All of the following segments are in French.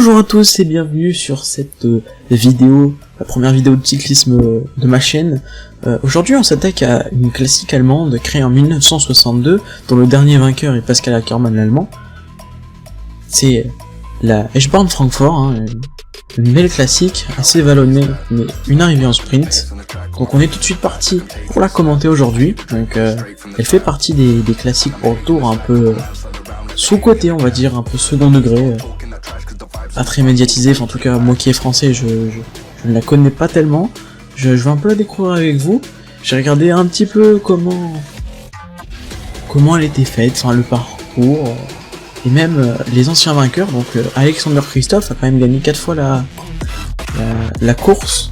Bonjour à tous et bienvenue sur cette vidéo, la première vidéo de cyclisme de ma chaîne. Aujourd'hui on s'attaque à une classique allemande créée en 1962, dont le dernier vainqueur est Pascal Ackermann l'allemand. C'est la Eschborn Francfort, une belle classique, assez vallonnée, mais une arrivée en sprint. Donc on est tout de suite parti pour la commenter aujourd'hui. Donc elle fait partie des classiques pour le tour un peu sous-côté, on va dire, un peu second degré. Pas très médiatisé, enfin, en tout cas moi qui est français je ne la connais pas tellement, je vais un peu la découvrir avec vous. J'ai regardé un petit peu comment elle était faite, enfin le parcours, et même les anciens vainqueurs. Donc Alexander Kristoff a quand même gagné 4 fois la course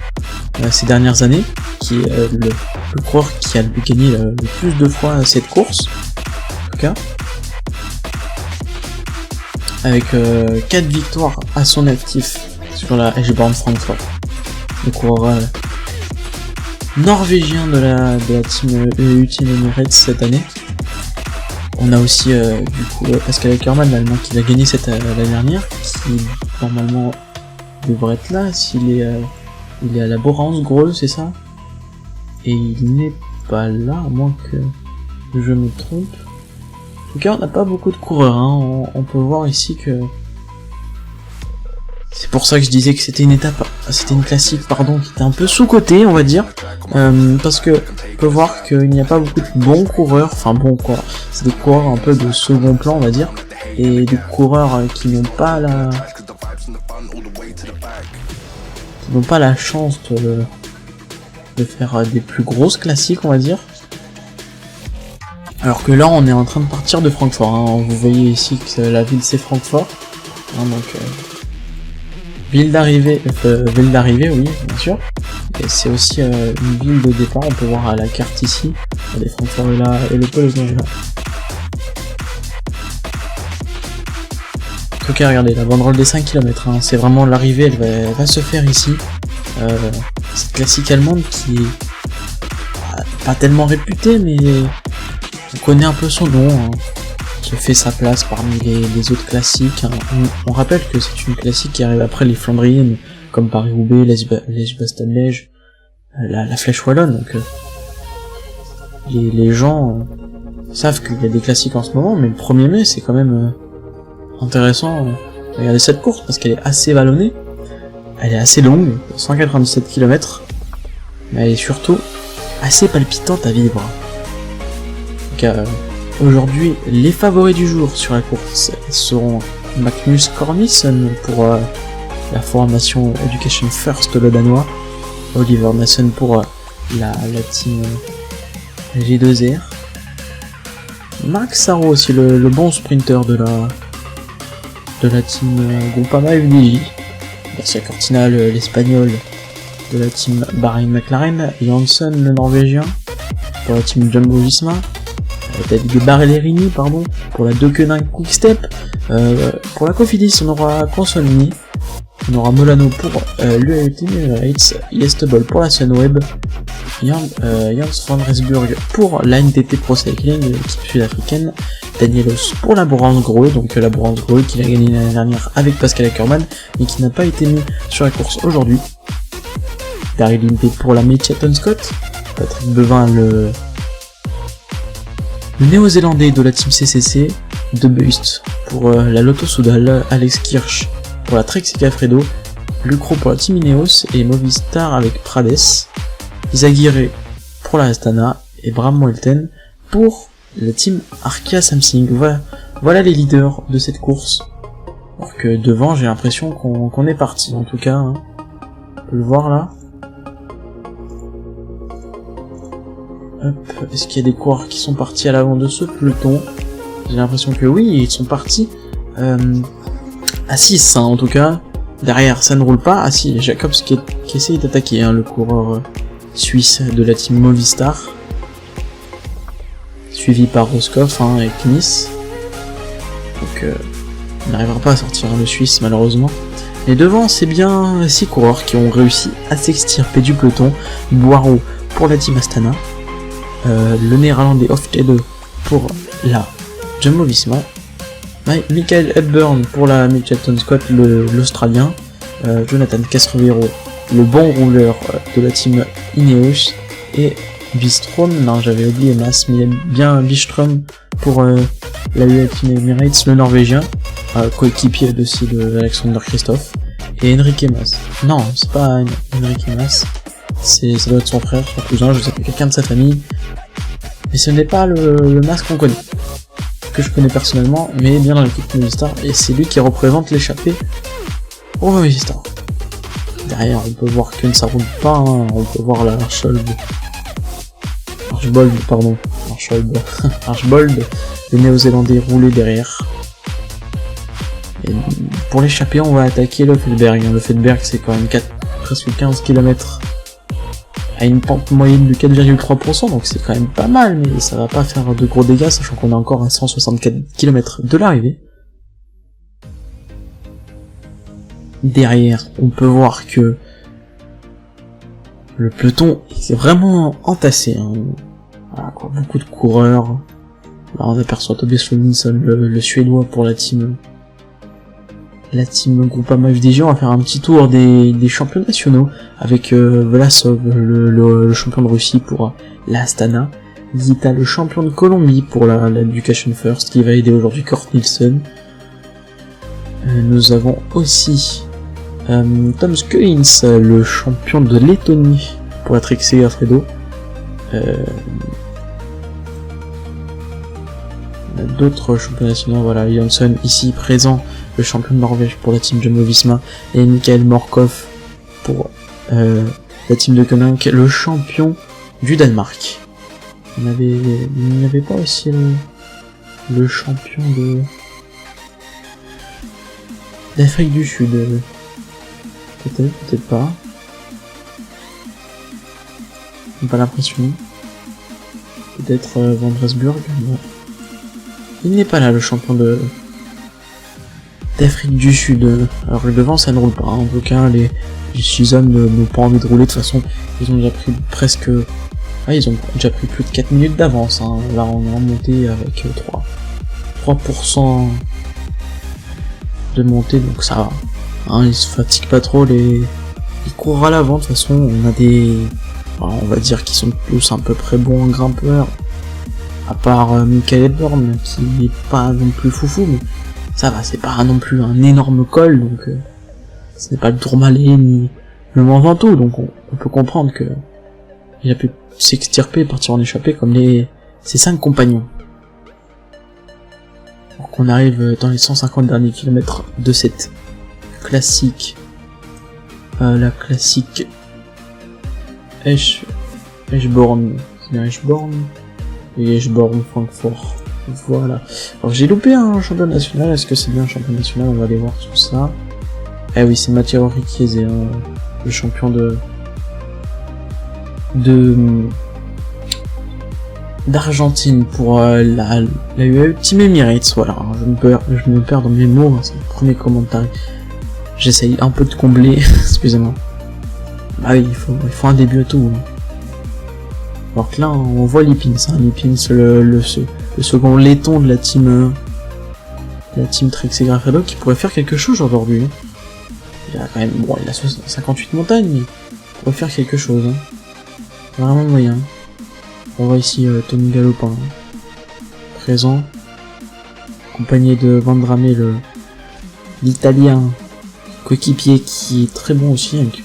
ces dernières années, qui est le coureur qui a gagné le plus de fois cette course, en tout cas. Avec 4 victoires à son actif sur la Eschborn Francfort. Le coureur norvégien de la team UTM Emirates cette année. On a aussi du coup Pascal Ackermann, l'allemand, qui l'a gagné l'année dernière, qui normalement devrait être là, il est à la Borans-Greux, c'est ça? Et il n'est pas là, à moins que je me trompe. En tout cas, on n'a pas beaucoup de coureurs, on peut voir ici que... C'est pour ça que je disais que c'était une classique, qui était un peu sous-cotée, on va dire. Parce que, on peut voir qu'il n'y a pas beaucoup de bons coureurs, enfin bons quoi, c'est des coureurs un peu de second plan, on va dire. Et des coureurs qui n'ont pas la chance de faire des plus grosses classiques, on va dire. Alors que là, on est en train de partir de Francfort. Vous voyez ici que la ville c'est Francfort. Donc ville d'arrivée, oui, bien sûr. Et c'est aussi une ville de départ. On peut voir à la carte ici. Regardez, Francfort est là et le peloton est là. En tout cas, regardez la banderole des 5 km. C'est vraiment l'arrivée. Elle va se faire ici. Cette classique allemande qui est pas tellement réputée, mais on connaît un peu son nom, qui fait sa place parmi les autres classiques. On rappelle que c'est une classique qui arrive après les Flandriennes, comme Paris-Roubaix, Liège-Bastogne-Liège, la Flèche Wallonne. Donc les gens savent qu'il y a des classiques en ce moment, mais le 1er mai c'est quand même intéressant de regarder cette course, parce qu'elle est assez vallonnée, elle est assez longue, 197 km, mais elle est surtout assez palpitante à vivre. Aujourd'hui, les favoris du jour sur la course seront Magnus Cornissen pour la formation Education First, le danois, Oliver Nassen pour la team G2R, Max Saro aussi, le bon sprinter de la team Groupama FDJ, Garcia Cortina, l'espagnol de la team Bahrain McLaren, Janssen, le norvégien pour la team Jumbo Visma, David Barellerini, pour la Deceuninck Quick-Step. Pour la Cofidis, on aura Consonni, on aura Molano pour l'UAE Emirates, Yestebol pour la Sunweb, Jans van Rensburg pour la NTT Pro Cycling, l'équipe sud-africaine, Danielos pour la Borans-Greux, donc la Borans-Greux qui l'a gagné l'année dernière avec Pascal Ackermann, mais qui n'a pas été mis sur la course aujourd'hui. Daryl Impey pour la Mitchelton Scott, Patrick Bevin, le néo-zélandais de la team CCC, De Beust pour la Lotto Soudal, Alex Kirsch pour la Trek Segafredo, Lucro pour la team Ineos et Movistar avec Prades, Izagirre pour la Astana et Bram Welten pour la team Arkea Samsung. Voilà les leaders de cette course. Alors que devant, j'ai l'impression qu'on est parti, en tout cas. On peut le voir là. Hop, est-ce qu'il y a des coureurs qui sont partis à l'avant de ce peloton? J'ai l'impression que oui, ils sont partis à 6, en tout cas. Derrière, ça ne roule pas. Ah si, Jacobs qui essaye d'attaquer, le coureur suisse de la team Movistar. Suivi par Roscoff et Knis. Donc, il n'arrivera pas à sortir le Suisse, malheureusement. Et devant, c'est bien 6 coureurs qui ont réussi à s'extirper du peloton. Boiro pour la team Astana. Le néerlandais Hofstede pour la Jumbo Visma, Michael Hepburn pour la Mitchelton Scott, l'Australien, Jonathan Castrovero, le bon rouleur de la team Ineos, et Bistrom, non j'avais oublié Mas, mais bien Bistrom pour la UAE Team Emirates, le Norvégien, coéquipier aussi de Alexander Christophe, et Enrique Mas. Non, c'est pas Enrique Mas, ça doit être son frère, son cousin, je sais pas, quelqu'un de sa famille, mais ce n'est pas le Mas qu'on connaît, que je connais personnellement, mais bien dans l'équipe Movistar, et c'est lui qui représente l'échappée au Movistar. Derrière, on peut voir que ça roule pas, hein. On peut voir la Archbold, le néo-zélandais rouler derrière. Et pour l'échapper, on va attaquer le Feldberg. Le Feldberg, c'est quand même presque 15 km à une pente moyenne de 4,3%, donc c'est quand même pas mal, mais ça va pas faire de gros dégâts, sachant qu'on est encore à 164 km de l'arrivée. Derrière, on peut voir que le peloton est vraiment entassé, hein. Voilà, quoi, beaucoup de coureurs. Là, on aperçoit Tobias Robinson, le Suédois pour la team Groupama FDJ. On va faire un petit tour des champions nationaux avec Vlasov, le champion de Russie pour l'Astana, Gita, le champion de Colombie pour la Education First, qui va aider aujourd'hui Kort Nielsen. Nous avons aussi Tom Skujins, le champion de Lettonie pour la Trek Segafredo. D'autres champions nationaux, voilà, Jonsson ici présent, le champion de Norvège pour la team Jumbo-Visma, et Mikael Morkov pour la team de Koenig, le champion du Danemark. Il n'y avait pas aussi le champion d'Afrique du Sud. Peut-être pas. J'ai pas l'impression. Peut-être Van Dresburg. Non. Il n'est pas là, le champion d'Afrique du Sud. Alors le devant ça ne roule pas, hein. En tout cas les 6 hommes n'ont pas envie de rouler, de toute façon ils ont déjà pris presque... Ah, ils ont déjà pris plus de 4 minutes d'avance, hein. Là on est remonté avec 3% de montée, donc ça va, hein. Ils se fatiguent pas trop, ils courent à l'avant. De toute façon on a on va dire qu'ils sont tous à peu près bons en grimpeurs, à part Michael Hepburn qui n'est pas non plus foufou, mais ça va, c'est pas non plus un énorme col, donc ce n'est pas le Tourmalet ni le Mont Ventoux, donc on peut comprendre que il a pu s'extirper et partir en échappée comme ses 5 compagnons. Donc on arrive dans les 150 derniers kilomètres de cette classique, la classique Eschborn, c'est bien Eschborn, et Eschborn Francfort. Voilà. Alors j'ai loupé un champion national, est-ce que c'est bien un champion national? On va aller voir tout ça. Eh oui, c'est Matteo Richiese, hein, le champion d'Argentine pour la UAE Team Emirates. Voilà, je me perds dans mes mots, hein, c'est le premier commentaire. J'essaye un peu de combler, excusez-moi. Bah oui, il faut un début à tout, hein. Alors que là, on voit Lipins, hein, Lipins, le second laiton de la team Trek Segafredo, qui pourrait faire quelque chose aujourd'hui. Il a quand même, bon, il a 58 montagnes, mais il pourrait faire quelque chose, hein. Vraiment moyen. On voit ici Tony Galopin, présent, accompagné de Vandrame, l'Italien coéquipier qui est très bon aussi, hein, qui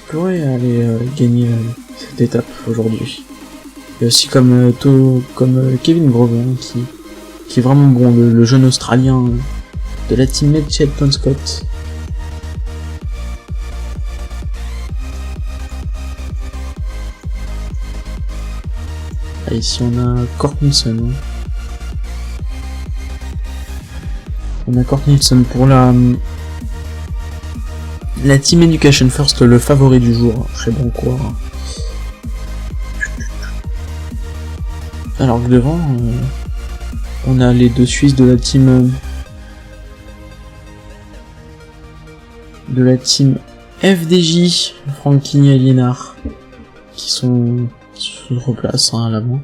pourrait aller gagner cette étape aujourd'hui. Et aussi comme Kevin Grosjean, qui est vraiment bon, le jeune Australien de la team Mitchelton Scott. Ah, ici on a Kort Nielsen. On a Kort Nielsen pour la Team Education First, le favori du jour. Très bon coureur. Alors devant, on a les deux Suisses de la team FDJ, Franck Kigny et Liénard, qui se replacent, hein, à l'avant.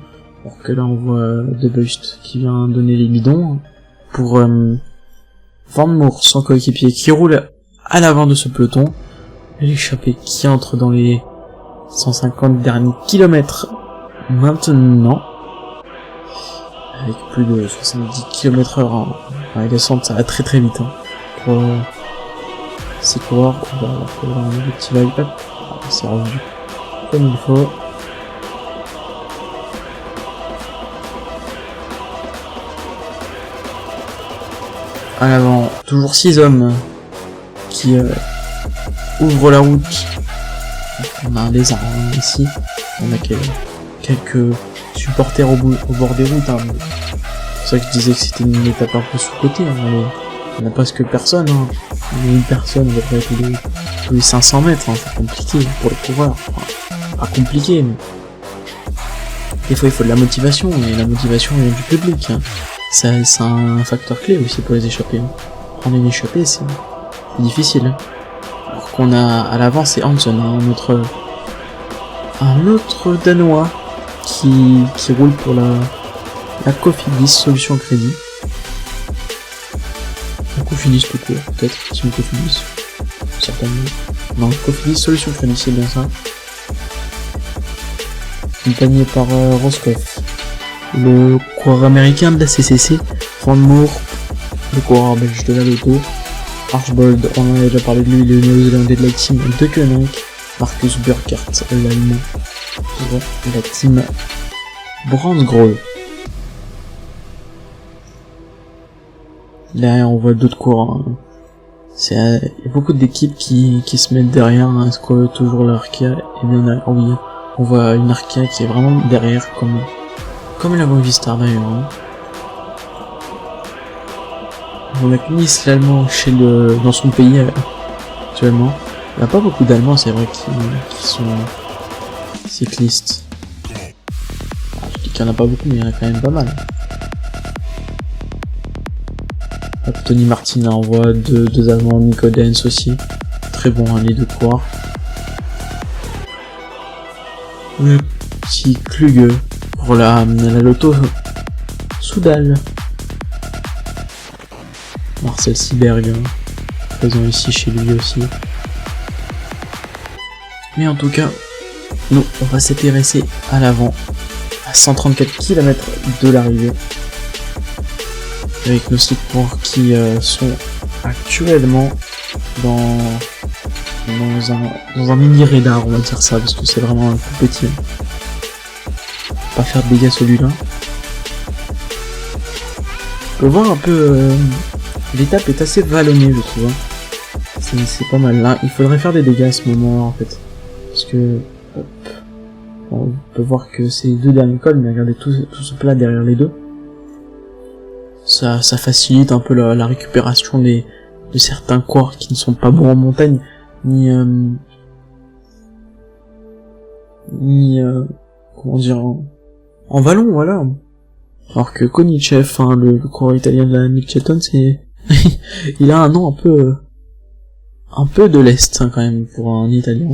Alors que là on voit De Beust qui vient donner les bidons pour Van Moor, son coéquipier, qui roule à l'avant de ce peloton. L'échappée qui entre dans les 150 derniers kilomètres maintenant. Avec plus de 70 km/h en les descentes, ça va très très vite pour ces coureurs. On va avoir un petit vibe up. C'est revenu comme il faut. À l'avant, toujours 6 hommes qui ouvrent la route. On a un lézard ici. On a quelques supporters au bord des routes. C'est pour ça que je disais que c'était une étape un peu sous-cotée. On n'a presque personne. On a une personne à peu près tous les 500 mètres. C'est compliqué pour les coureurs. Pas compliqué, mais des fois il faut de la motivation. Et la motivation vient du public. C'est un facteur clé aussi pour les échappées. Prendre une échappée, c'est difficile. Alors qu'on a à l'avant, c'est Hansen, un autre Danois qui roule pour la Cofidis Solution Crédit. La Cofidis tout court, peut-être, c'est une Cofidis. Certainement. Non, Cofidis Solution Crédit, c'est bien ça. Accompagné par Roscoff. Le coureur américain de la CCC, Van Moor, le coureur belge de la Lotto, Archbold, on en a déjà parlé de lui, le néo-zélandais de la team de Koenig, Marcus Burkhardt, l'allemand, pour la team Brandsgrove. Derrière, on voit d'autres coureurs. Il y a beaucoup d'équipes qui se mettent derrière. Est-ce que toujours l'Arkia? Et bien, oui, on voit une Arkia qui est vraiment derrière, comme la Movistar d'ailleurs. On a qu'une l'allemand dans son pays actuellement. Il n'y a pas beaucoup d'Allemands, c'est vrai, qui sont cyclistes. Je dis qu'il n'y en a pas beaucoup, mais il y en a quand même pas mal. Hop, Tony Martin envoie deux Allemands, Nico Denz aussi. Très bon, les deux coureurs. Le petit Kluge pour la Lotto Soudal. Marcel Seberg, présent ici chez lui aussi. Mais en tout cas, nous, on va s'intéresser à l'avant, à 134 km de l'arrivée. Avec nos 6 coureurs qui sont actuellement dans un mini radar, on va dire ça, parce que c'est vraiment un peu petit. Pas faire de dégâts celui-là. On peut voir un peu... l'étape est assez vallonnée, je trouve. C'est pas mal là. Il faudrait faire des dégâts à ce moment-là, en fait. Parce que... hop. On peut voir que c'est les deux derniers cols, mais regardez tout ce plat derrière les deux. Ça facilite un peu la récupération de certains coureurs qui ne sont pas bons en montagne, ni comment dire, en vallon, voilà. Alors que Konichev, le coureur italien de la Mitchelton, c'est il a un nom un peu de l'Est quand même pour un Italien.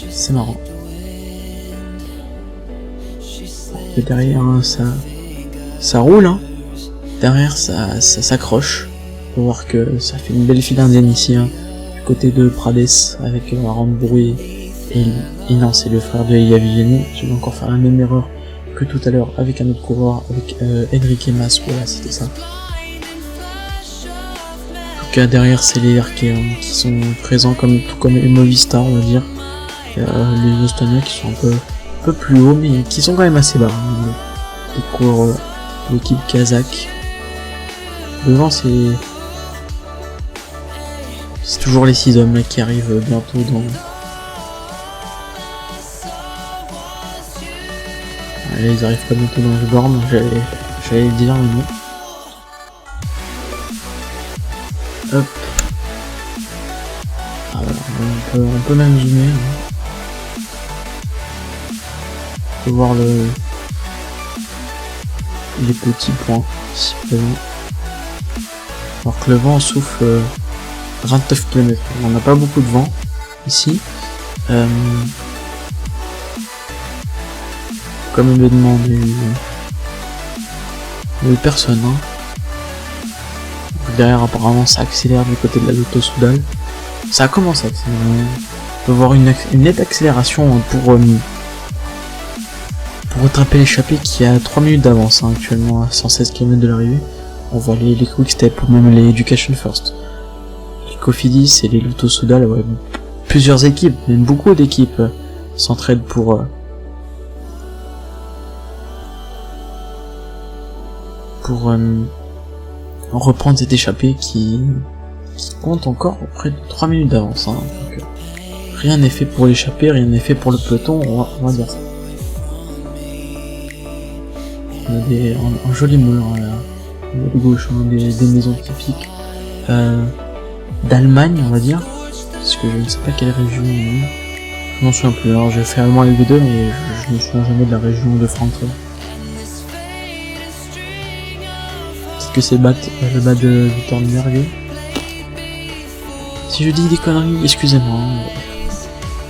C'est marrant. Et derrière ça roule, derrière ça s'accroche. Faut voir que ça fait une belle file indienne ici, du côté de Prades avec Aramburu et non, c'est le frère de Elia Viviani. Je vais encore faire la même erreur que tout à l'heure avec un autre coureur, avec Enrique Mas, voilà, c'était ça. En tout cas, derrière, c'est les Arkais qui sont présents, tout comme les Movistar, on va dire. Les Estoniens qui sont un peu plus hauts, mais qui sont quand même assez bas. Les coureurs de l'équipe kazakh. Devant, c'est toujours les 6 hommes là, qui arrivent bientôt dans... Là, ils arrivent pas bientôt dans le borne, j'allais le dire, mais non. Hop. Ah, voilà, on peut même zoomer. On peut voir les petits points, si vous voulez. Alors que le vent souffle 29 km. On n'a pas beaucoup de vent ici. comme événement, il y a eu personne. Hein. Derrière, apparemment, ça accélère du côté de la Lotto Soudal. Ça a commencé à accélérer. On peut voir une nette accélération pour rattraper l'échappée qui a 3 minutes d'avance hein, actuellement à 116 km de l'arrivée. On voit les Quick Step ou même les Education First. Les Cofidis et les Lotto Soudal, ouais, plusieurs équipes, même beaucoup d'équipes s'entraident pour reprendre cette échappée qui compte encore près de 3 minutes d'avance. Hein. Donc, rien n'est fait pour l'échappée, rien n'est fait pour le peloton, on va dire ça. On a un joli moulin là, de gauche, hein, des maisons typiques d'Allemagne, on va dire, parce que je ne sais pas quelle région on est. Je m'en souviens plus, alors j'ai fait allemand LV2 mais je me souviens jamais de la région de Francfort. Peut-être que c'est le bas de Wittenberg. Si je dis des conneries, excusez-moi, hein,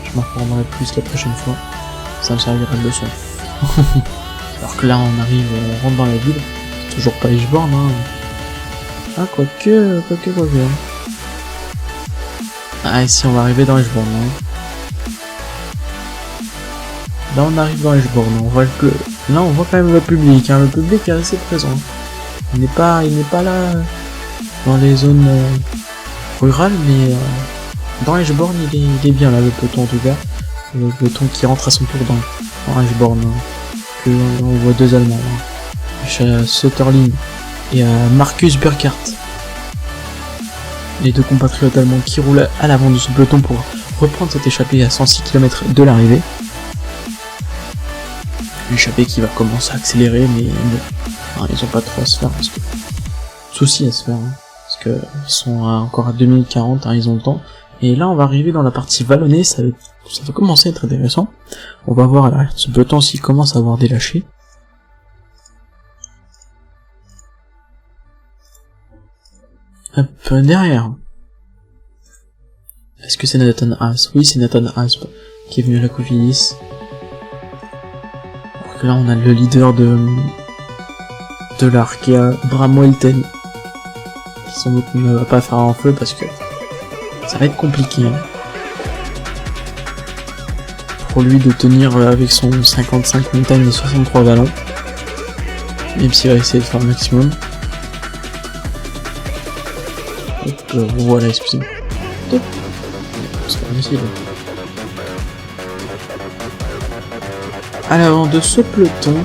je m'informerai plus la prochaine fois, ça me servira de leçon. Alors que là on rentre dans la ville, c'est toujours pas Eschborn, hein. Ah quoique. Ah ici on va arriver dans Eschborn, hein. Là on arrive dans Eschborn, là on voit quand même le public, hein. Le public est assez présent. Il n'est pas là dans les zones rurales, mais dans Eschborn il est bien là le peloton en tout cas. Le peloton qui rentre à son tour dans Eschborn. Hein. Que on voit deux Allemands, hein. Söderling et Markus Burkhardt, les deux compatriotes allemands qui roulent à l'avant de ce peloton pour reprendre cette échappée à 106 km de l'arrivée. L'échappée qui va commencer à accélérer, mais bon, ils ont pas trop à se faire, parce que souci à se faire, hein, parce que ils sont encore à 2 minutes 40, hein, ils ont le temps. Et là on va arriver dans la partie vallonnée, ça va commencer à être intéressant. On va voir à l'arrière de ce peloton s'il commence à avoir délâché. Hop, derrière. Est-ce que c'est Nathan Haas? Oui, c'est Nathan Haas qui est venu à la Cofidis. Alors que là on a le leader de l'Arkea, Bram Welten, qui sans doute ne va pas faire un feu parce que ça va être compliqué. Hein. Pour lui de tenir avec son 55 montagnes et 63 vallons, même s'il va essayer de faire le maximum. Hop, voilà, excusez-moi. C'est pas possible. À l'avant de ce peloton,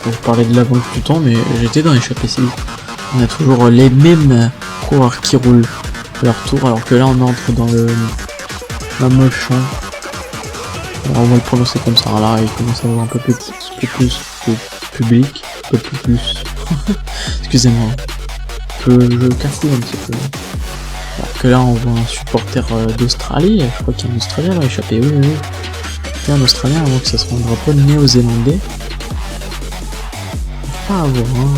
je parlais de l'avant du peloton, mais j'étais dans l'échappée ici. On a toujours les mêmes coureurs qui roulent leur tour, alors que là on entre dans le moche champ. Alors on va le prononcer comme ça, là il commence à avoir un peu plus public, un peu plus excusez-moi, je cafouille un petit peu. Alors que là on voit un supporter d'Australie, je crois qu'il y a un Australien dans l'échappée, oui. Il y a un Australien avant que ça soit un drapeau néo-zélandais. Pas à voir, hein.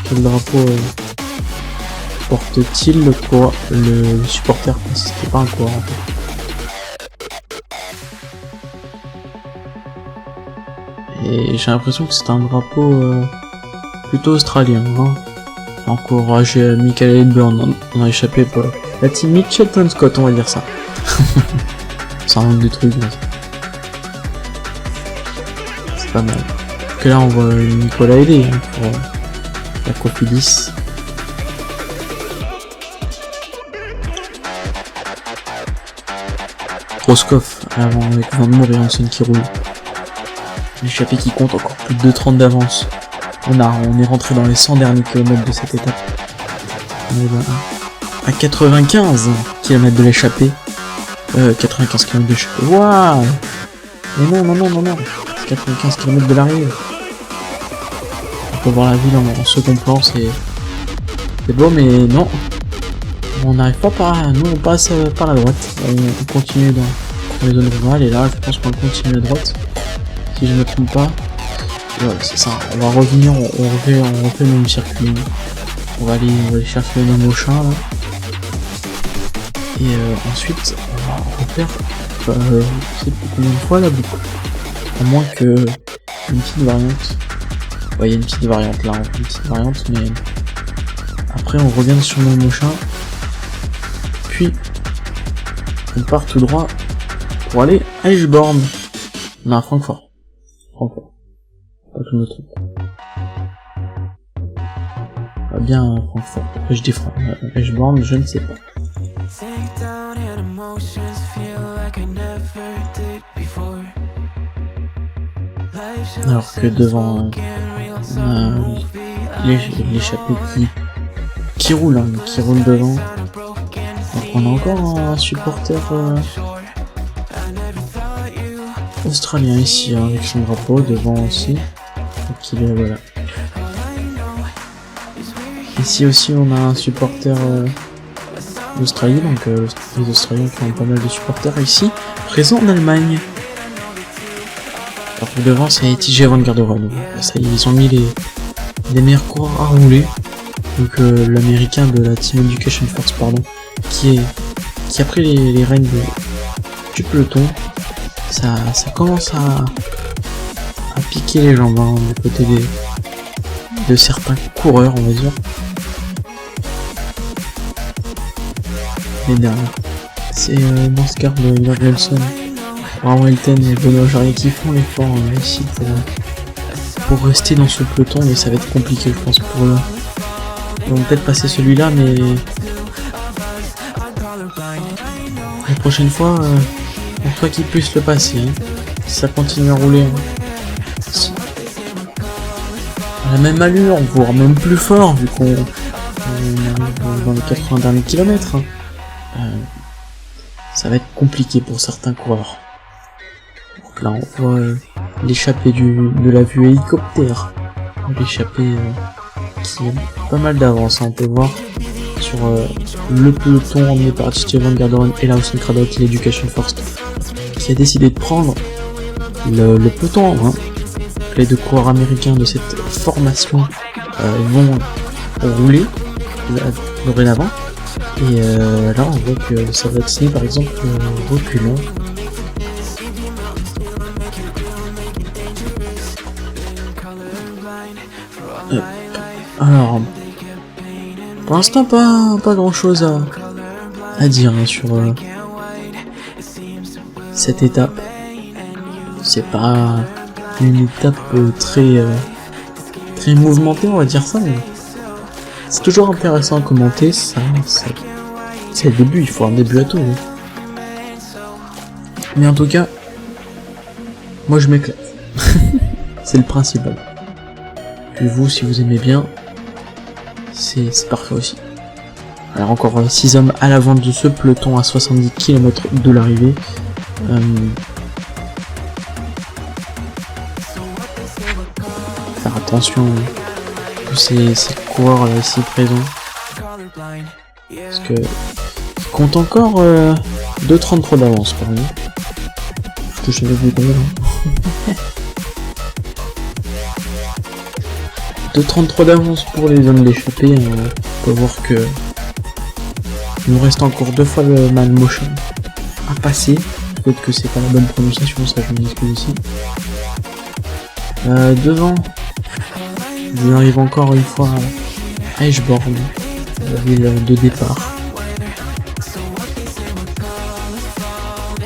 Quel drapeau porte-t-il le supporter, c'était pas un coureur en fait. Et j'ai l'impression que c'est un drapeau plutôt australien, hein. Encourage Michael Edburn dans échappé pour la team Mitchelton Scott, on va dire ça. Ça manque de trucs là. C'est pas mal. Que là on voit Nicolas Aidé hein, pour la Cofidis. Roscoff à l'avant avec Van Moor et Hansen qui roule. L'échappée qui compte encore plus de 2,30 d'avance. On est rentré dans les 100 derniers kilomètres de cette étape. On est à 95 km de l'échappée. 95 km de l'échappée. Waouh! Mais non. 95 km de l'arrivée. On peut voir la ville en second plan, c'est beau, mais non. On n'arrive pas par là. Nous on passe par la droite. On continue dans les zones rurales et là je pense qu'on continue à droite. Si je ne me trompe pas. Ouais, c'est ça. On va revenir, on refait le même circuit. On va aller chercher le même au champ là. Et ensuite on va refaire je sais plus combien de fois la boucle. À moins que une petite variante. Ouais, il y a une petite variante là, une petite variante, mais après on revient sur le machin. Puis on part tout droit pour aller à Eschborn. Non, à Francfort. Francfort. Pas que je me trompe. Pas bien Francfort. Je dis Eschborn, je ne sais pas. Alors que devant l'échappée qui roule, hein, qui roule devant. Donc on a encore un supporter australien ici, hein, avec son drapeau devant aussi. Donc il est voilà. Ici aussi on a un supporter d'Australie, donc les Australiens qui ont pas mal de supporters ici, présents en Allemagne. Alors que devant c'est TJ Van Garderen. Ça y est, ils ont mis les meilleurs coureurs à rouler. Donc l'américain de la Team Education First, pardon, qui a pris les rênes du peloton. Ça commence à piquer les jambes, hein, du côté de certains coureurs, on va dire. Les derniers. C'est Manscard de Jorgensen, Wilton et Benoît Jarier qui font l'effort ici pour rester dans ce peloton, mais ça va être compliqué je pense pour eux. Ils vont peut-être passer celui-là, mais la prochaine fois, on croit qu'ils puissent le passer. Hein. Si ça continue à rouler, à la même allure, voire même plus fort, vu qu'on arrive dans les 80 derniers kilomètres. Hein. Ça va être compliqué pour certains coureurs. Donc là, on voit l'échappée de la vue hélicoptère. L'échappée qui a pas mal d'avance, hein, on peut voir sur le peloton emmené par TJ Van Garderen et Lawson Craddock, l'Education First, qui a décidé de prendre le peloton. Hein. Les deux coureurs américains de cette formation vont rouler dorénavant. Et là on voit que ça va être par exemple reculant. Alors, pour l'instant pas grand chose à dire hein, sur cette étape. C'est pas une étape très mouvementée, on va dire ça, mais c'est toujours intéressant à commenter. C'est le début, il faut un début à tout. Hein. Mais en tout cas, moi je m'éclate. C'est le principal. Puis vous, si vous aimez bien, c'est parfait aussi. Alors encore 6 hommes à l'avant de ce peloton à 70 km de l'arrivée. Faire attention que ces coureurs là ici présents, parce que ils comptent encore 2,33 d'avance pour nous. Je sais pas combien. 2,33 d'avance pour les hommes d'échappée. On peut voir que il nous reste encore 2 fois le man motion à passer. Peut-être que c'est pas la bonne prononciation, ça je m'excuse aussi. Devant, il arrive encore une fois à Eschborn, la ville de départ.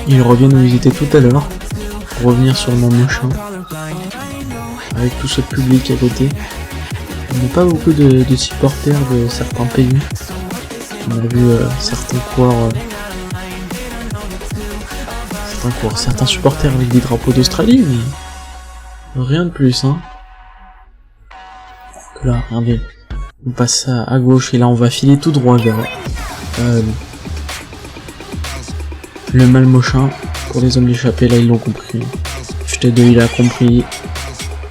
Ils reviennent où ils étaient tout à l'heure, pour revenir sur le même chemin, avec tout ce public à côté. On n'a pas beaucoup de supporters de certains pays. On a vu certains coureurs, certains supporters avec des drapeaux d'Australie, mais rien de plus, hein. Donc là, regardez, on passe à gauche et là on va filer tout droit vers le Malmochin pour les hommes d'échappée. Là ils l'ont compris. FT2 il a compris.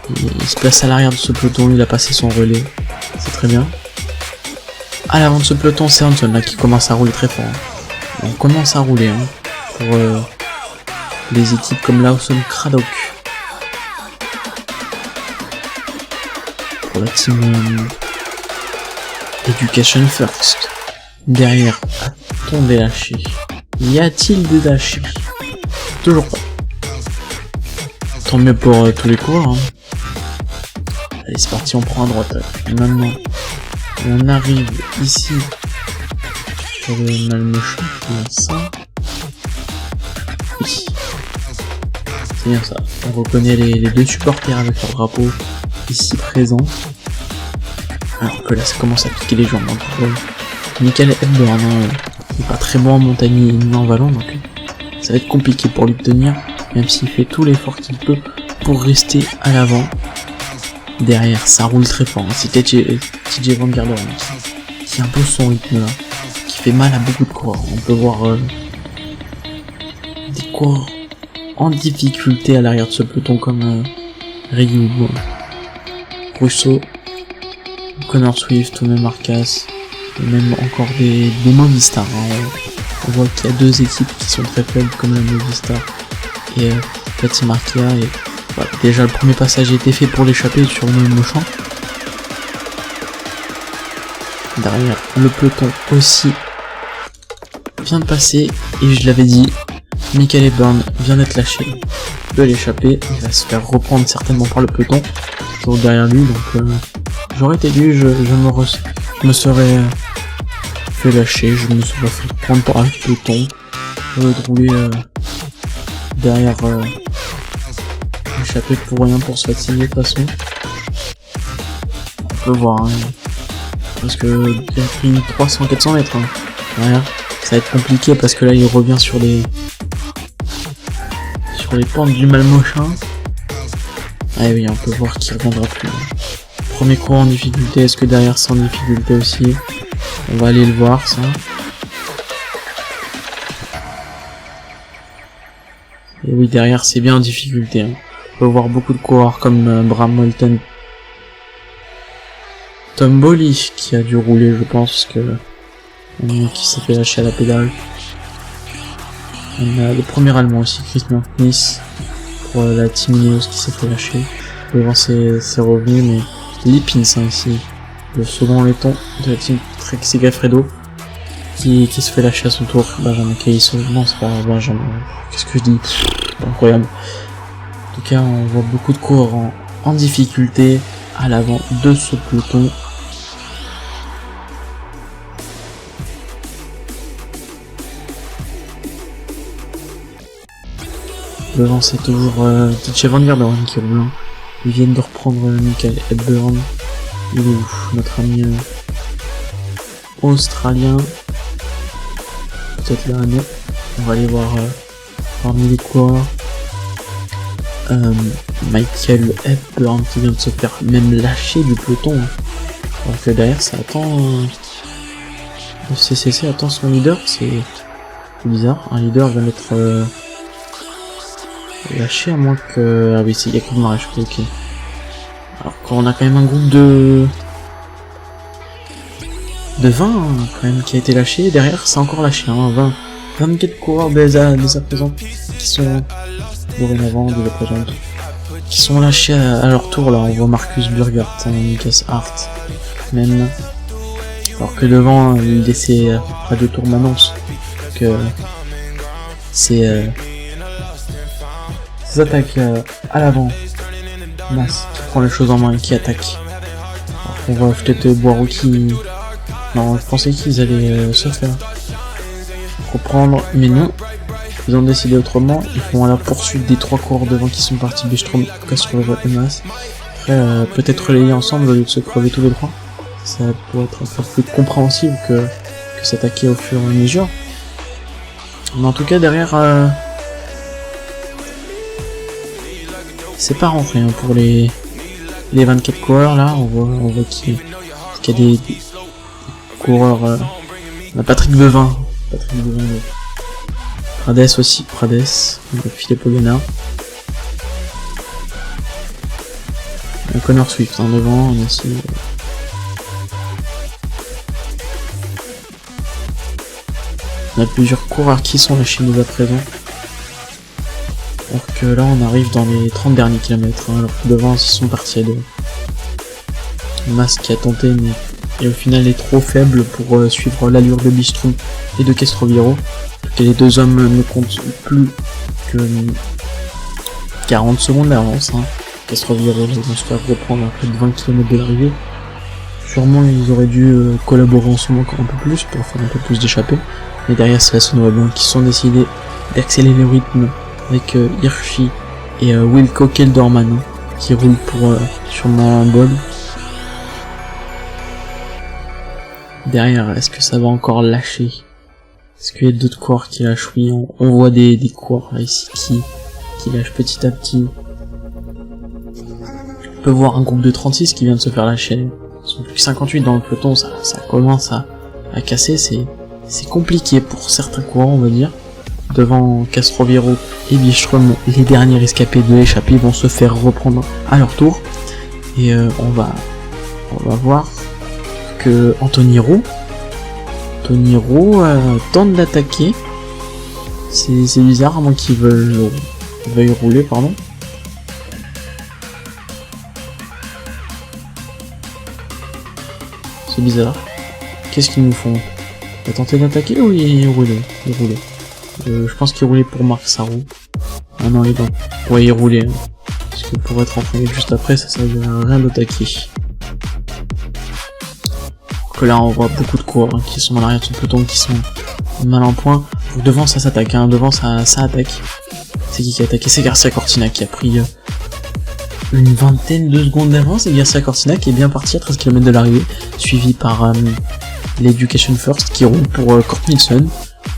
Il se place à l'arrière de ce peloton, il a passé son relais. C'est très bien. À l'avant de ce peloton, c'est Hanson là qui commence à rouler très fort. On commence à rouler hein, pour des équipes comme Lawson Craddock. Pour la team Education First. Derrière, a-t-on des lâchés? Y a-t-il des lâchés? Toujours pas. Tant mieux pour tous les coureurs. Hein. Allez, c'est parti, on prend à droite. Maintenant, on arrive ici sur le Malmöchamp. C'est bien ça. Oui. C'est bien ça. On reconnaît les deux supporters avec leur drapeau ici présents. Alors que là, ça commence à piquer les jambes. Hein. Michael Hepburn, hein, il est pas très bon en montagne ni en vallon, donc ça va être compliqué pour lui de tenir, même s'il fait tout l'effort qu'il peut pour rester à l'avant. Derrière, ça roule très fort. Hein. C'est TJ Van Garderen qui impose son rythme là, qui fait mal à beaucoup de coureurs. On peut voir des coureurs en difficulté à l'arrière de ce peloton comme Ryu, Russo, Connor Swift ou même Arcas, et même encore des Movistar. Hein. On voit qu'il y a deux équipes qui sont très faibles comme la Movistar et la Team Arkea. Et voilà, déjà le premier passage a été fait pour l'échapper sur le Malmöchamp. Derrière, le peloton aussi vient de passer et je l'avais dit, Michael Hepburn vient d'être lâché de l'échapper. Il va se faire reprendre certainement par le peloton toujours derrière lui, donc j'aurais été lui, je me serais fait lâcher, je me serais fait prendre par le peloton, de rouler derrière l'échappée pour rien, pour se fatiguer de toute façon. On peut voir, hein, parce que il a pris 300-400 mètres. Hein. Derrière, ça va être compliqué parce que là il revient sur les pentes du Malmöchamp. Ah oui, on peut voir qu'il reviendra plus. Premier courant en difficulté, est-ce que derrière c'est en difficulté aussi? On va aller le voir ça. Et oui, derrière c'est bien en difficulté. Hein. On peut voir beaucoup de coureurs comme Bram Moulton, Tom Bolly qui a dû rouler, je pense, que qui s'est fait lâcher à la pédale. On a le premier allemand aussi, Chris Martins, pour la Team Ineos qui s'est fait lâcher. Devant ses revenus, mais Lipins hein, ici, le second laiton de la Team Trek Segafredo, qui se fait lâcher à son tour. Benjamin Caïsso, non c'est pas Benjamin, qu'est-ce que je dis, incroyable. En tout cas, on voit beaucoup de coureurs en difficulté à l'avant de ce peloton. Devant c'est toujours TJ Van Garderen qui roule. Hein. Ils viennent de reprendre Michael Hepburn. Notre ami australien. Peut-être là, non. On va aller voir parmi les coureurs. Michael Hepburn qui vient de se faire même lâcher du peloton. Hein. Alors que derrière ça attend. Le CCC attend son leader. C'est bizarre. Un leader vient d'être lâché à moins que... Ah oui, c'est Jacob Marèche, ok. Alors quand on a quand même un groupe de 20 hein, quand même qui a été lâché, derrière c'est encore lâché, hein, 24 coureurs déjà présents qui sont dorénavant qui sont lâchés à leur tour. Là on voit Marcus Burghardt, hein, Lucas Hart même, alors que devant il laissait à 2 tours m'annonce que c'est attaque à l'avant. Mas qui prend les choses en main et qui attaque. Alors qu'on voit peut-être Boireau qui... Non, je pensais qu'ils allaient se faire reprendre, mais non. Ils ont décidé autrement. Ils font à la poursuite des 3 coureurs devant qui sont partis, Bistrom, Castro et Mas. Après, peut-être relayer ensemble au lieu de se crever tous les 3. Ça pourrait être un peu plus compréhensible que s'attaquer au fur et à mesure. Mais en tout cas, derrière... c'est pas rentré hein, pour les 24 coureurs là, on voit qu'il y a des coureurs, on a Patrick Bevin, Prades aussi, Philippe Ogana, Connor Swift hein, devant, on a aussi on a plusieurs coureurs qui sont lâchés nous à présent. Alors que là on arrive dans les 30 derniers kilomètres, hein, alors que devant ils sont partis à 2. Mas qui a tenté mais et au final est trop faible pour suivre l'allure de Bistrom et de Castroviro. Et les deux hommes ne comptent plus que 40 secondes d'avance. Hein. Castroviejo vont se faire reprendre à près de 20 km de l'arrivée. Sûrement ils auraient dû collaborer ensemble encore un peu plus pour faire un peu plus d'échappées. Mais derrière c'est la Sonora Blanc qui sont décidés d'accélérer le rythme avec Hirschi et Wilco Kelderman qui roulent pour sûrement un bol. Derrière, est-ce que ça va encore lâcher? Est-ce qu'il y a d'autres coureurs qui lâchent? Oui, on voit des coureurs là, ici qui lâchent petit à petit. On peut voir un groupe de 36 qui vient de se faire lâcher. Ils sont plus que 58 dans le peloton, ça commence à casser, c'est compliqué pour certains coureurs, on va dire. Devant Castroviejo et Byström, les derniers rescapés de l'échappée vont se faire reprendre à leur tour. Et on va voir que Anthony Roux tente d'attaquer. C'est bizarre, à moins qu'ils veuillent rouler, pardon. C'est bizarre. Qu'est-ce qu'ils nous font? Il a tenté d'attaquer ou il roulait? Je pense qu'il roulait pour Marc Sarou. Ah non, il est bon. Ouais, il roulait. Hein. Parce que pour être entraîné juste après, ça servait à rien d'attaquer. Que là, on voit beaucoup de coureurs hein, qui sont à l'arrière de son peloton, qui sont mal en point. Donc, devant, ça s'attaque. Hein. Devant, ça attaque. C'est qui a attaqué? C'est Garcia Cortina qui a pris une vingtaine de secondes d'avance. Et Garcia Cortina qui est bien parti à 13 km de l'arrivée. Suivi par l'Education First qui roule pour Kurt Nielsen.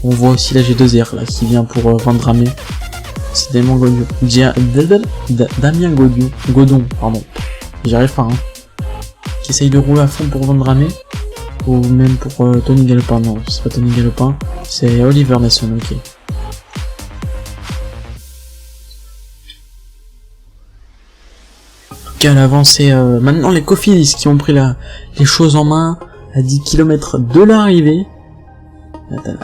On voit aussi la G2R là qui vient pour Vandrame. C'est Damien Godon, pardon. J'y arrive pas, hein. Qui essaye de rouler à fond pour Vandrame. Ou même pour Tony Galopin. Non, c'est pas Tony Galopin, c'est Oliver Nason, ok. À l'avancée, maintenant les Cofidis qui ont pris les choses en main à 10 km de l'arrivée.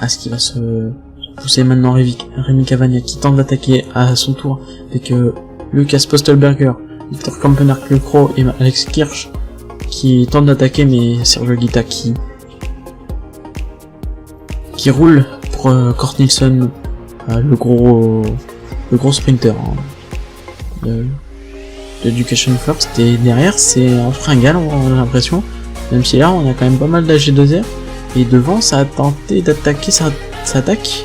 Est-ce qu'il va se pousser maintenant Rémi Cavagna qui tente d'attaquer à son tour avec Lucas Postelberger, Victor Kampenaerts, Le Croc et Alex Kirch qui tente d'attaquer, mais Sergio Guita qui roule pour Kurt Nielsen, le gros sprinter de Education First. Et derrière c'est un fringal, on a l'impression, même si là on a quand même pas mal d'AG2R. Et devant, ça a tenté d'attaquer, ça attaque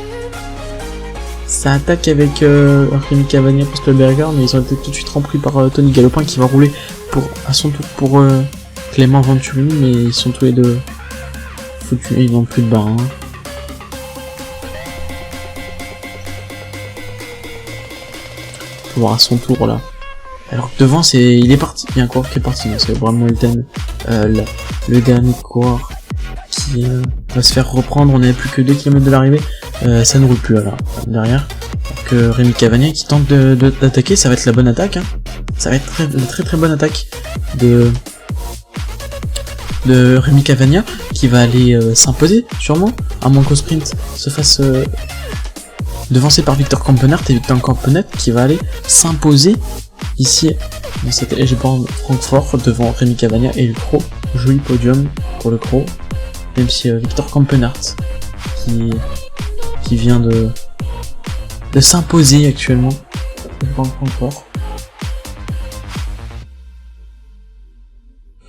avec Rémi Cavagna, Postelberger, mais ils ont été tout de suite remplis par Tony Galopin qui va rouler à son tour pour Clément Venturi, mais ils sont tous les deux foutus, ils n'ont plus de barre. Hein. On va voir à son tour là. Alors que devant, il est parti, il y a un coureur qui est parti, c'est Bram Welten, le dernier coureur qui va se faire reprendre. On n'avait plus que 2 km de l'arrivée, ça ne roule plus alors derrière. Donc Rémi Cavagna qui tente d'attaquer, ça va être la bonne attaque, hein. Ça va être très bonne attaque de Rémi Cavagna qui va aller s'imposer sûrement, à moins qu'au sprint se fasse devancé par Victor Kampenaerts, et Victor Kampenaerts qui va aller s'imposer ici dans cette LG Francfort devant Rémi Cavagna et Le Croc. Joli podium pour Le Croc, même si Victor Kampenaerts qui vient de s'imposer actuellement devant Francfort.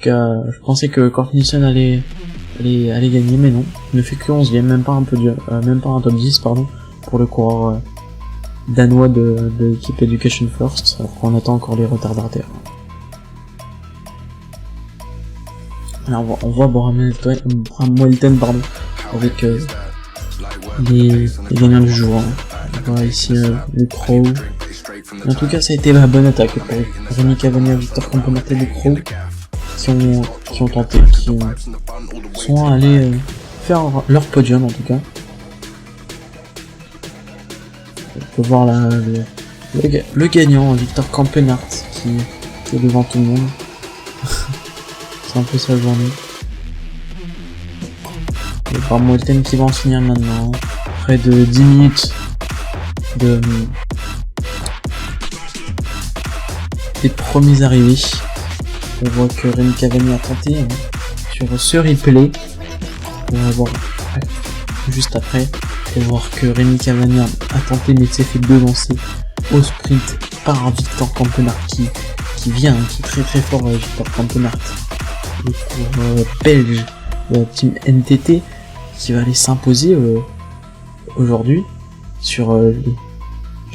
Je pensais que Kurt Nielsen allait gagner, mais non, il ne fait que 11ème, même pas un top 10 pardon, pour le coureur danois de l'équipe Education First, alors qu'on attend encore les retardataires. Alors on voit Bram Welten avec les gagnants du jour. Hein. On voit ici Le Croc. En tout cas, ça a été la bonne attaque pour Rémi Cavagna, Victor Kampenaerts et Le Croc qui ont tenté, qui sont allés faire leur podium en tout cas. On peut voir là le gagnant, Victor Kampenaerts, qui est devant tout le monde. C'est un peu sa journée. Et Bram Welten qui va en finir maintenant. Près de 10 minutes des premiers arrivés. On voit que Rémi Cavagna a tenté sur ce replay. On va voir juste après, pour voir que Rémi Cavagna a tenté mais s'est fait devancer au sprint par Victor Campenaert qui est très très fort, Victor Campenaert. Et pour Belge de la team NTT qui va aller s'imposer aujourd'hui sur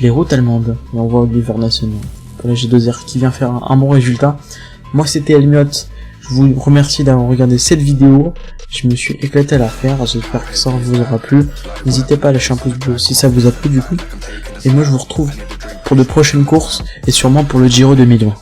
les routes allemandes. Et on voit Oliver Nassen pour la G2R qui vient faire un bon résultat. Moi c'était Elmiot, je vous remercie d'avoir regardé cette vidéo, je me suis éclaté à la faire, j'espère que ça vous aura plu. N'hésitez pas à lâcher un pouce bleu si ça vous a plu du coup. Et moi je vous retrouve pour de prochaines courses et sûrement pour le Giro 2020.